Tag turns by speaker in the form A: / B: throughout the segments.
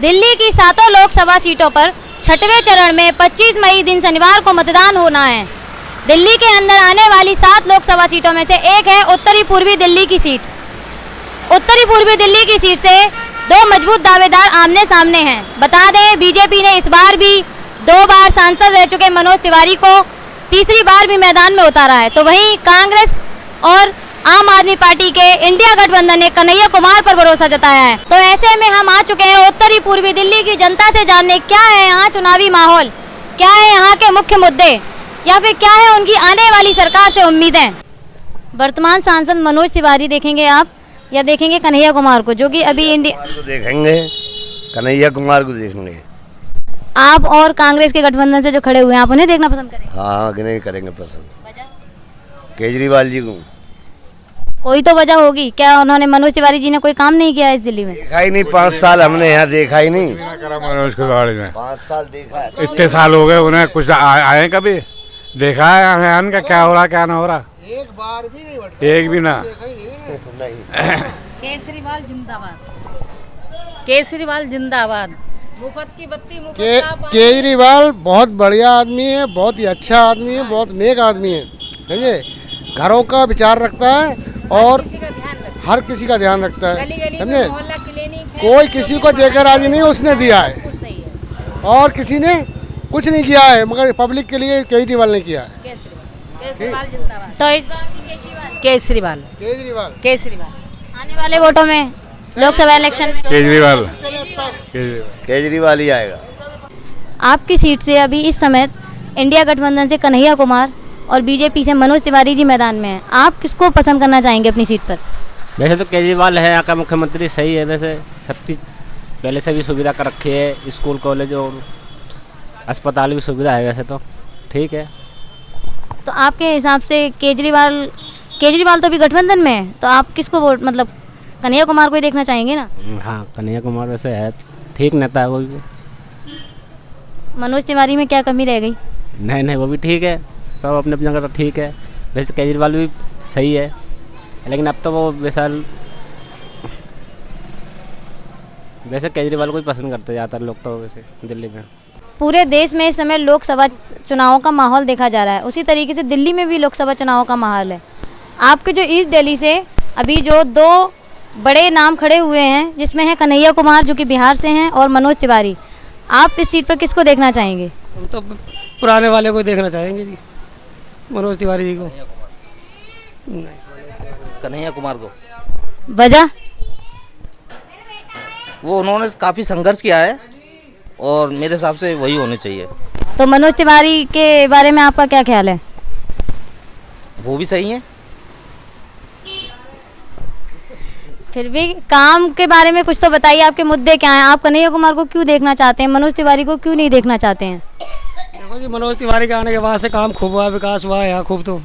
A: दिल्ली की 7 लोकसभा सीटों पर छठवें चरण में 25 मई दिन शनिवार को मतदान होना है। दिल्ली के अंदर आने वाली 7 लोकसभा सीटों में से एक है उत्तरी पूर्वी दिल्ली की सीट। उत्तरी पूर्वी दिल्ली की सीट से 2 मजबूत दावेदार आमने सामने हैं। बता दें, बीजेपी ने इस बार भी 2 बार सांसद रह चुके मनोज तिवारी को तीसरी बार भी मैदान में उतारा है। तो वहीं कांग्रेस और आम आदमी पार्टी के इंडिया गठबंधन ने कन्हैया कुमार पर भरोसा जताया है। तो ऐसे में हम आ चुके हैं उत्तरी पूर्वी दिल्ली की जनता से जानने क्या है यहाँ चुनावी माहौल, क्या है यहाँ के मुख्य मुद्दे, या फिर क्या है उनकी आने वाली सरकार से उम्मीदें। वर्तमान सांसद मनोज तिवारी देखेंगे आप या देखेंगे कन्हैया कुमार को, जो कि अभी इंडिया
B: को देखेंगे, कन्हैया कुमार को देखेंगे।
A: आप और कांग्रेस के गठबंधन से जो खड़े हुए हैं, आप उन्हें देखना पसंद करेंगे?
B: हाँ, नहीं करेंगे पसंद। केजरीवाल जी को।
A: कोई तो वजह होगी, क्या उन्होंने मनोज तिवारी जी ने कोई काम नहीं किया इस दिल्ली में?
B: देखा ही नहीं, 5 साल हमने यहाँ देखा ही नहीं।
C: मनोज तिवारी ने
B: 5 साल देखा,
C: इतने साल हो गए उन्हें, कुछ आए कभी देखा है का क्या हो रहा क्या ना हो रहा? एक बार भी नहीं, एक भी ना।
D: केजरीवाल जिंदाबाद, केजरीवाल जिंदाबाद। मुफ्त की बत्ती,
E: केजरीवाल बहुत बढ़िया आदमी है, बहुत ही अच्छा आदमी है, बहुत नेक आदमी है, समझे। घरों का विचार रखता है और हर किसी का ध्यान रखता है, समझे। कोई किसी को देकर राजी नहीं, उसने दिया है और किसी ने कुछ नहीं किया है, मगर पब्लिक के लिए केजरीवाल ने किया है।
D: केजरीवाल जिंदाबाद।
A: तो इस बार
D: केजरीवाल
E: केजरीवाल
D: केजरीवाल
A: आने वाले वोटों में लोकसभा इलेक्शन में
B: केजरीवाल ही आएगा।
A: आपकी सीट से अभी इस समय इंडिया गठबंधन से कन्हैया कुमार और बीजेपी से मनोज तिवारी जी मैदान में हैं। आप किसको पसंद करना चाहेंगे अपनी सीट पर?
F: वैसे तो केजरीवाल है यहाँ का मुख्यमंत्री, सही है। वैसे सब चीज़ पहले से भी सुविधा कर रखी है, स्कूल कॉलेज और अस्पताल भी सुविधा है, वैसे तो ठीक है।
A: तो आपके हिसाब से केजरीवाल तो अभी गठबंधन में है, तो आप किसको वोट, मतलब कन्हैया कुमार को ही देखना चाहेंगे ना?
F: हाँ, कन्हैया कुमार वैसे है, ठीक नेता है वो भी।
A: मनोज तिवारी में क्या कमी रह गई?
F: नहीं, वो भी ठीक है, सब अपने अपनी जगह तो ठीक है। वैसे केजरीवाल भी सही है, लेकिन अब तो वो वैसे केजरीवाल को ही पसंद करते ज़्यादातर लोग तो वैसे दिल्ली में।
A: पूरे देश में इस समय लोकसभा चुनावों का माहौल देखा जा रहा है, उसी तरीके से दिल्ली में भी लोकसभा चुनावों का माहौल है। आपके जो ईस्ट दिल्ली से अभी जो 2 बड़े नाम खड़े हुए हैं, जिसमें है कन्हैया कुमार जो कि बिहार से हैं और मनोज तिवारी, आप इस सीट पर किसको देखना चाहेंगे?
G: हम तो पुराने वाले को देखना चाहेंगे जी, मनोज तिवारी जी को।
H: कन्हैया कुमार को।
A: वजह?
H: वो उन्होंने काफ़ी संघर्ष किया है और मेरे हिसाब से वही होने चाहिए।
A: तो मनोज तिवारी के बारे में आपका क्या ख्याल है?
H: वो भी सही है।
A: फिर भी काम के बारे में कुछ तो बताइए, आपके मुद्दे क्या हैं? आप कन्हैया कुमार को क्यों देखना चाहते हैं, मनोज तिवारी को क्यों नहीं देखना चाहते हैं?
G: देखो जी, मनोज तिवारी के आने के बाद से काम खूब हुआ, विकास हुआ है यहाँ खूब। तो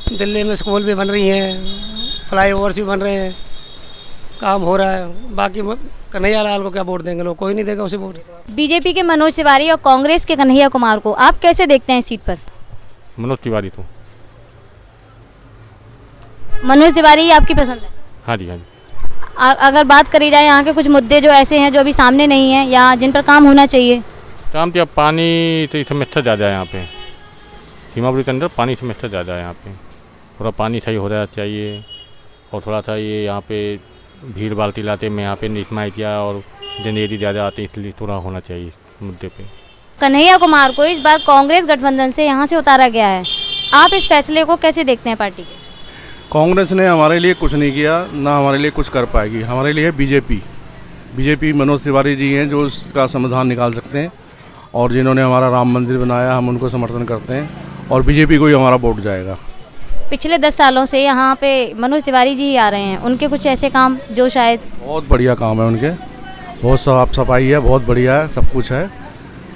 G: दिल्ली में स्कूल भी बन रही हैं, फ्लाईओवर्स भी बन रहे हैं, काम हो रहा है। बाकी कन्हैया लाल को क्या वोट देंगे लोग? कोई नहीं देगा उसे वोट।
A: बीजेपी के मनोज तिवारी और कांग्रेस के कन्हैया कुमार को आप कैसे देखते हैं इस सीट पर?
C: मनोज तिवारी तो।
A: मनोज तिवारी आपकी पसंद है?
C: हाँ जी, हाँ जी।
A: अगर बात करी जाए यहाँ के कुछ मुद्दे जो ऐसे हैं जो अभी सामने नहीं हैं या जिन पर काम होना चाहिए?
C: काम तो पानी तो समस्या ज़्यादा है यहाँ पे, सीमापुरी के अंदर पानी समस्या ज़्यादा है यहाँ पे। थोड़ा पानी सही हो रहा चाहिए और थोड़ा सा ये यहाँ पे भीड़ बाल्टी लाते में यहाँ पे नीचमाइतिया और जनेरी ज़्यादा आते, इसलिए थोड़ा होना चाहिए मुद्दे पे।
A: कन्हैया कुमार को इस बार कांग्रेस गठबंधन से यहाँ से उतारा गया है, आप इस फैसले को कैसे देखते हैं पार्टी के?
I: कांग्रेस ने हमारे लिए कुछ नहीं किया, ना हमारे लिए कुछ कर पाएगी। हमारे लिए बीजेपी मनोज तिवारी जी हैं जो इसका समाधान निकाल सकते हैं, और जिन्होंने हमारा राम मंदिर बनाया हम उनको समर्थन करते हैं और बीजेपी को ही हमारा वोट जाएगा।
A: पिछले 10 सालों से यहाँ पे मनोज तिवारी जी ही आ रहे हैं, उनके कुछ ऐसे काम जो शायद
I: बहुत बढ़िया काम है उनके, बहुत साफ सफाई है, बहुत बढ़िया है, सब कुछ है,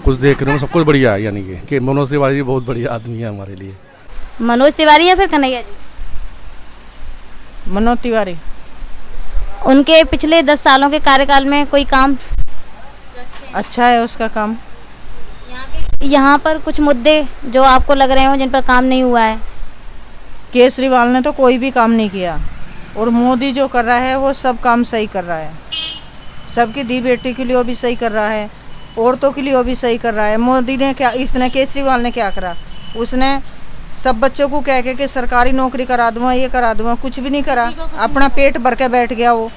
I: कुछ देख रहे हो सब कुछ बढ़िया है। यानी कि मनोज तिवारी जी बहुत बढ़िया आदमी है हमारे लिए।
A: मनोज तिवारी या फिर कन्हैया जी?
D: मनोज तिवारी।
A: उनके पिछले 10 सालों के कार्यकाल में कोई काम
D: अच्छा है उसका काम?
A: यहाँ पर कुछ मुद्दे जो आपको लग रहे हो जिन पर काम नहीं हुआ है?
D: केजरीवाल ने तो कोई भी काम नहीं किया और मोदी जो कर रहा है वो सब काम सही कर रहा है, सबकी दी बेटी के लिए वो भी सही कर रहा है, औरतों के लिए वो भी सही कर रहा है। मोदी ने क्या, इसने केजरीवाल ने क्या करा? उसने सब बच्चों को कह के कि सरकारी नौकरी करा दूंगा, ये करा दूंगा, कुछ भी नहीं करा। अपना पेट भर के बैठ गया वो।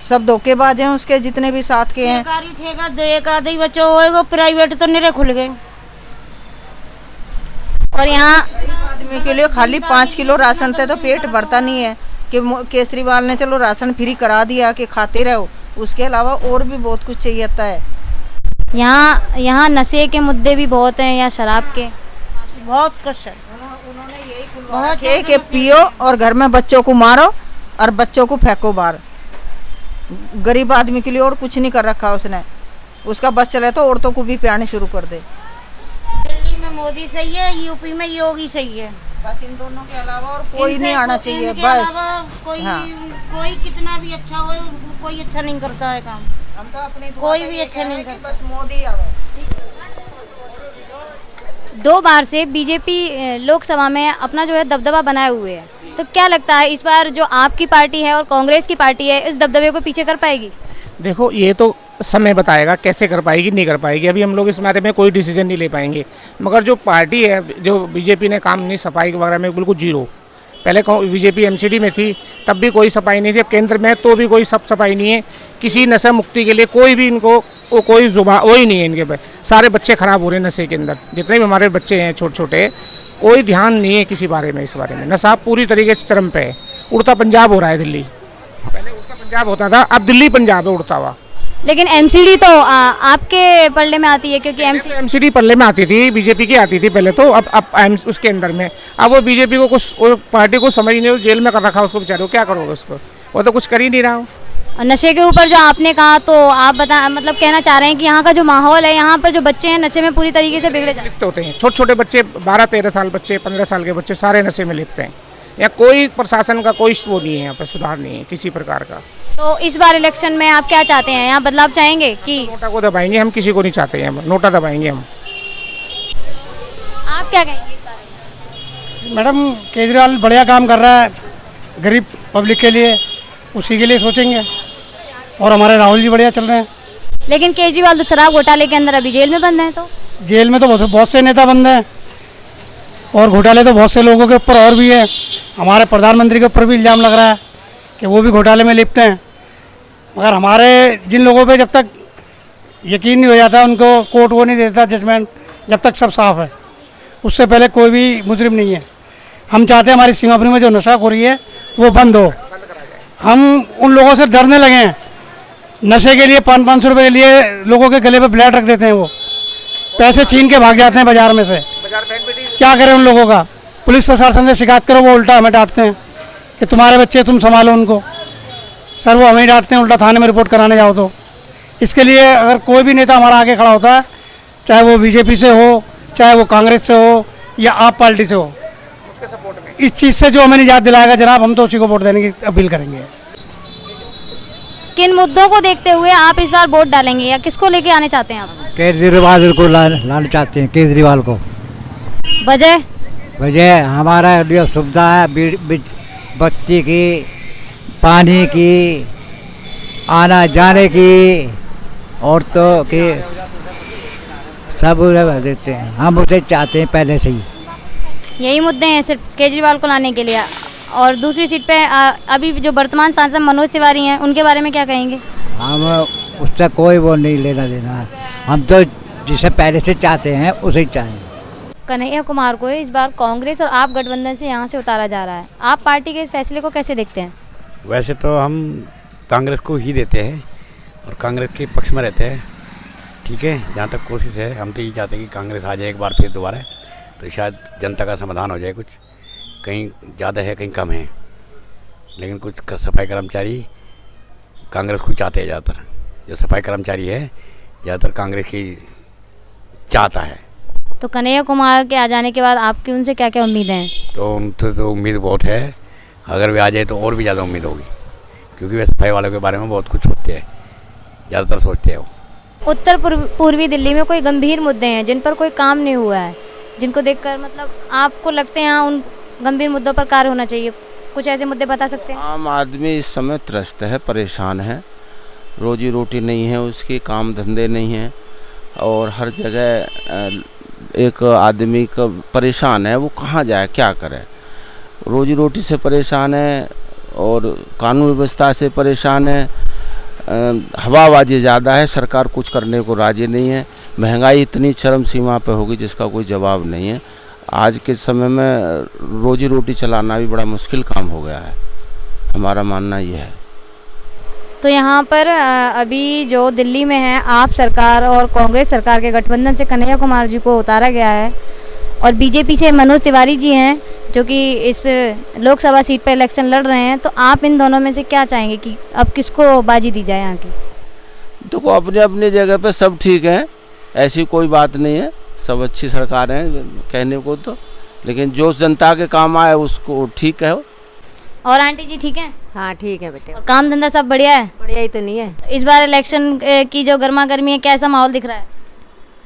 D: सब धोखेबाज हैं उसके जितने भी साथ के हैं।
J: सरकारी ठेका दो, एक आधे ही बच्चों होएगा, प्राइवेट तो निरे खुल गए।
A: और यहाँ
D: आदमी के लिए खाली 5 किलो राशन थे तो पेट भरता नहीं है कि केजरीवाल ने चलो राशन फ्री करा दिया कि खाते रहो, उसके अलावा और भी बहुत कुछ चाहिए है।
A: यहाँ नशे के मुद्दे भी बहुत हैं, या शराब के
J: बहुत कुछ है।
D: उन्होंने यही खुलवा रखे कि पियो और घर में बच्चों को मारो और बच्चों को फेंको बाहर। गरीब आदमी के लिए और कुछ नहीं कर रखा उसने। उसका बस चले तो औरतों को भी प्याने शुरू कर दे।
J: दिल्ली में मोदी सही है, यूपी में योगी सही है।
D: बस इन दोनों के अलावा और कोई नहीं आना चाहिए। बस
J: कोई
D: हाँ।
J: कोई कितना भी अच्छा हो, कोई अच्छा नहीं करता है काम।
D: हम तो अपनी
J: कोई भी अच्छा नहीं करता।
D: बस मोदी आवे।
A: 2 बार से बीजेपी लोकसभा में अपना जो है दबदबा बनाए हुए है, तो क्या लगता है इस बार जो आपकी पार्टी है और कांग्रेस की पार्टी है, इस दबदबे को पीछे कर पाएगी?
K: देखो, ये तो समय बताएगा कैसे कर पाएगी, नहीं कर पाएगी। अभी हम लोग इस बारे में कोई डिसीजन नहीं ले पाएंगे। मगर जो पार्टी है, जो बीजेपी ने काम नहीं, सफाई के बारे में बिल्कुल जीरो। पहले बीजेपी एमसीडी में थी तब भी कोई सफाई नहीं थी, अब केंद्र में तो भी कोई सफाई नहीं है। किसी नशा मुक्ति के लिए कोई भी इनको वो कोई जुबान वही नहीं है इनके पे। सारे बच्चे खराब हो रहे हैं नशे के अंदर, जितने भी हमारे बच्चे हैं छोटे छोटे, कोई ध्यान नहीं है किसी बारे में। इस बारे में नशा पूरी तरीके से चरम पे है। उड़ता पंजाब हो रहा है दिल्ली। पहले उड़ता पंजाब होता था, अब दिल्ली पंजाब है उड़ता हुआ।
A: लेकिन एमसीडी तो आपके पल्ले में आती है, क्योंकि
K: एमसीडी पल्ले में आती थी, बीजेपी की आती थी पहले तो। अब उसके अंदर में अब वो बीजेपी को कुछ पार्टी को समझ नहीं, जेल में कर रखा उसको बेचारे को, क्या करोगे उसको? वो तो कुछ कर ही नहीं रहा हो।
A: नशे के ऊपर जो आपने कहा, तो आप बता मतलब कहना चाह रहे हैं कि यहाँ का जो माहौल है, यहाँ पर जो बच्चे हैं नशे में पूरी तरीके से बिगड़े
K: लिप्त होते हैं। छोटे छोटे बच्चे, 12-13 साल बच्चे, 15 साल के बच्चे सारे नशे में लिप्त हैं। या कोई प्रशासन का कोई वो नहीं है, यहाँ पर सुधार नहीं है किसी प्रकार का।
A: तो इस बार इलेक्शन में आप क्या चाहते हैं? यहाँ बदलाव चाहेंगे कि
K: नोटा को दबाएंगे? हम किसी को नहीं चाहते हैं, नोटा दबाएंगे हम।
A: आप क्या कहेंगे इस बारे में?
G: मैडम, केजरीवाल बढ़िया काम कर रहा है गरीब पब्लिक के लिए, उसी के लिए सोचेंगे। और हमारे राहुल जी बढ़िया चल रहे हैं।
A: लेकिन केजरीवाल तो शराब घोटाले के अंदर अभी जेल में बंद है। तो
G: जेल में तो बहुत से नेता बंद हैं, और घोटाले तो बहुत से लोगों के ऊपर और भी है। हमारे प्रधानमंत्री के ऊपर भी इल्ज़ाम लग रहा है कि वो भी घोटाले में लिप्त हैं। मगर हमारे जिन लोगों पे जब तक यकीन नहीं हो जाता, उनको कोर्ट वो नहीं देता जजमेंट, जब तक सब साफ है, उससे पहले कोई भी मुजरिम नहीं है। हम चाहते हैं हमारी सीमापुरी में जो नशाखोरी है वो बंद हो। हम उन लोगों से डरने लगे हैं। नशे के लिए 500 रुपये के लिए लोगों के गले पे ब्लेड रख देते हैं, वो पैसे छीन के भाग जाते हैं बाजार में से। क्या करें उन लोगों का? पुलिस प्रशासन से शिकायत करो, वो उल्टा हमें डांटते हैं कि तुम्हारे बच्चे तुम संभालो उनको। सर, वो हमें डांटते हैं, उल्टा थाने में रिपोर्ट कराने जाओ। तो इसके लिए अगर कोई भी नेता हमारा आगे खड़ा होता है, चाहे वो बीजेपी से हो, चाहे वो कांग्रेस से हो या आप पार्टी से हो, उसके सपोर्ट में इस चीज़ से जो हमें निजात दिलाएगा जनाब, हम तो उसी को वोट देने की अपील करेंगे।
A: किन मुद्दों को देखते हुए आप इस बार वोट डालेंगे, या किसको लेके आने चाहते हैं आप?
L: केजरीवाल को लाना चाहते हैं। केजरीवाल को वजह हमारा लिए सुविधा है, बत्ती की, पानी की, आना जाने की, औरतों की, सब देते हैं। हम उसे चाहते हैं पहले से ही।
A: यही मुद्दे हैं सिर्फ केजरीवाल को लाने के लिए। और दूसरी सीट पे अभी जो वर्तमान सांसद मनोज तिवारी हैं, उनके बारे में क्या कहेंगे?
L: हम उससे कोई वो नहीं लेना देना है। हम तो जिसे पहले से चाहते हैं उसे ही चाहेंगे।
A: कन्हैया कुमार को इस बार कांग्रेस और आप गठबंधन से यहाँ से उतारा जा रहा है। आप पार्टी के इस फैसले को कैसे देखते हैं?
M: वैसे तो हम कांग्रेस को ही देते हैं और कांग्रेस के पक्ष में रहते हैं। ठीक है, जहाँ तक कोशिश है, हम तो यही चाहते हैं कि कांग्रेस आ जाए एक बार फिर दोबारा, तो शायद जनता का समाधान हो जाए। कुछ कहीं ज़्यादा है, कहीं कम है, लेकिन कुछ सफाई कर्मचारी कांग्रेस को चाहते हैं। ज़्यादातर जो सफाई कर्मचारी है, ज़्यादातर कांग्रेस की चाहता है।
A: तो कन्हैया कुमार के आ जाने के बाद आपकी उनसे क्या क्या उम्मीदें हैं?
M: तो उनसे तो उम्मीद बहुत है, अगर वे आ जाए तो और भी ज़्यादा उम्मीद होगी, क्योंकि वे सफाई वालों के बारे में बहुत कुछ सोचते हैं, ज़्यादातर सोचते हैं वो।
A: उत्तर पूर्वी दिल्ली में कोई गंभीर मुद्दे हैं जिन पर कोई काम नहीं हुआ है, जिनको देखकर मतलब आपको लगते हैं उन गंभीर मुद्दों पर कार्य होना चाहिए? कुछ ऐसे मुद्दे बता सकते हैं?
N: आम आदमी इस समय त्रस्त है, परेशान है, रोजी रोटी नहीं है उसकी, काम धंधे नहीं हैं और हर जगह एक आदमी का परेशान है, वो कहाँ जाए क्या करे। रोजी रोटी से परेशान है और कानून व्यवस्था से परेशान है। हवाबाजी ज़्यादा है, सरकार कुछ करने को राजी नहीं है। महंगाई इतनी चरम सीमा पे होगी जिसका कोई जवाब नहीं है। आज के समय में रोजी रोटी चलाना भी बड़ा मुश्किल काम हो गया है, हमारा मानना ये है।
A: तो यहाँ पर अभी जो दिल्ली में है आप सरकार और कांग्रेस सरकार के गठबंधन से कन्हैया कुमार जी को उतारा गया है और बीजेपी से मनोज तिवारी जी हैं जो कि इस लोकसभा सीट पर इलेक्शन लड़ रहे हैं। तो आप इन दोनों में से क्या चाहेंगे कि अब किसको बाजी दी जाए यहाँ की?
N: देखो अपने अपनी जगह पे सब ठीक है, ऐसी कोई बात नहीं है, सब अच्छी सरकार है कहने को तो, लेकिन जो जनता के काम आए उसको ठीक है।
A: और आंटी जी ठीक है?
O: हाँ ठीक है बेटे।
A: और काम धंधा सब बढ़िया है?
O: बढ़िया ही तो नहीं है।
A: तो इस बार इलेक्शन की जो गर्मा गर्मी है कैसा माहौल दिख रहा है?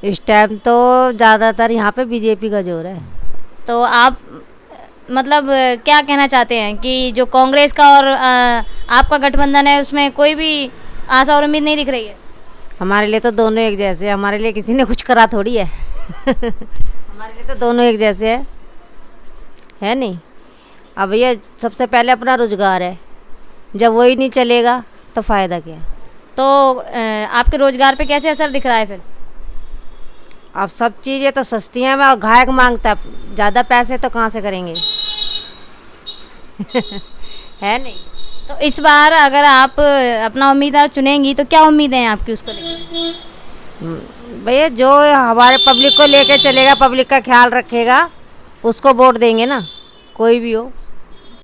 O: इस टाइम तो ज़्यादातर यहाँ पे बीजेपी का जोर है।
A: तो आप मतलब क्या कहना चाहते हैं कि जो कांग्रेस का और आपका गठबंधन है उसमें कोई भी आशा और उम्मीद नहीं दिख रही है?
O: हमारे लिए तो दोनों एक जैसे हैं, हमारे लिए किसी ने कुछ करा थोड़ी है हमारे लिए तो दोनों एक जैसे है नहीं। अब ये सबसे पहले अपना रोजगार है, जब वही नहीं चलेगा तो फ़ायदा क्या।
A: तो आपके रोजगार पे कैसे असर दिख रहा है फिर?
O: अब सब चीज़ें तो सस्ती हैं और घायक मांगता, ज़्यादा पैसे तो कहाँ से करेंगे है नहीं।
A: तो इस बार अगर आप अपना उम्मीदवार चुनेंगी तो क्या उम्मीद है आपकी उसको लेकर?
O: भैया जो हमारे पब्लिक को लेके चलेगा, पब्लिक का ख्याल रखेगा, उसको वोट देंगे ना, कोई भी हो।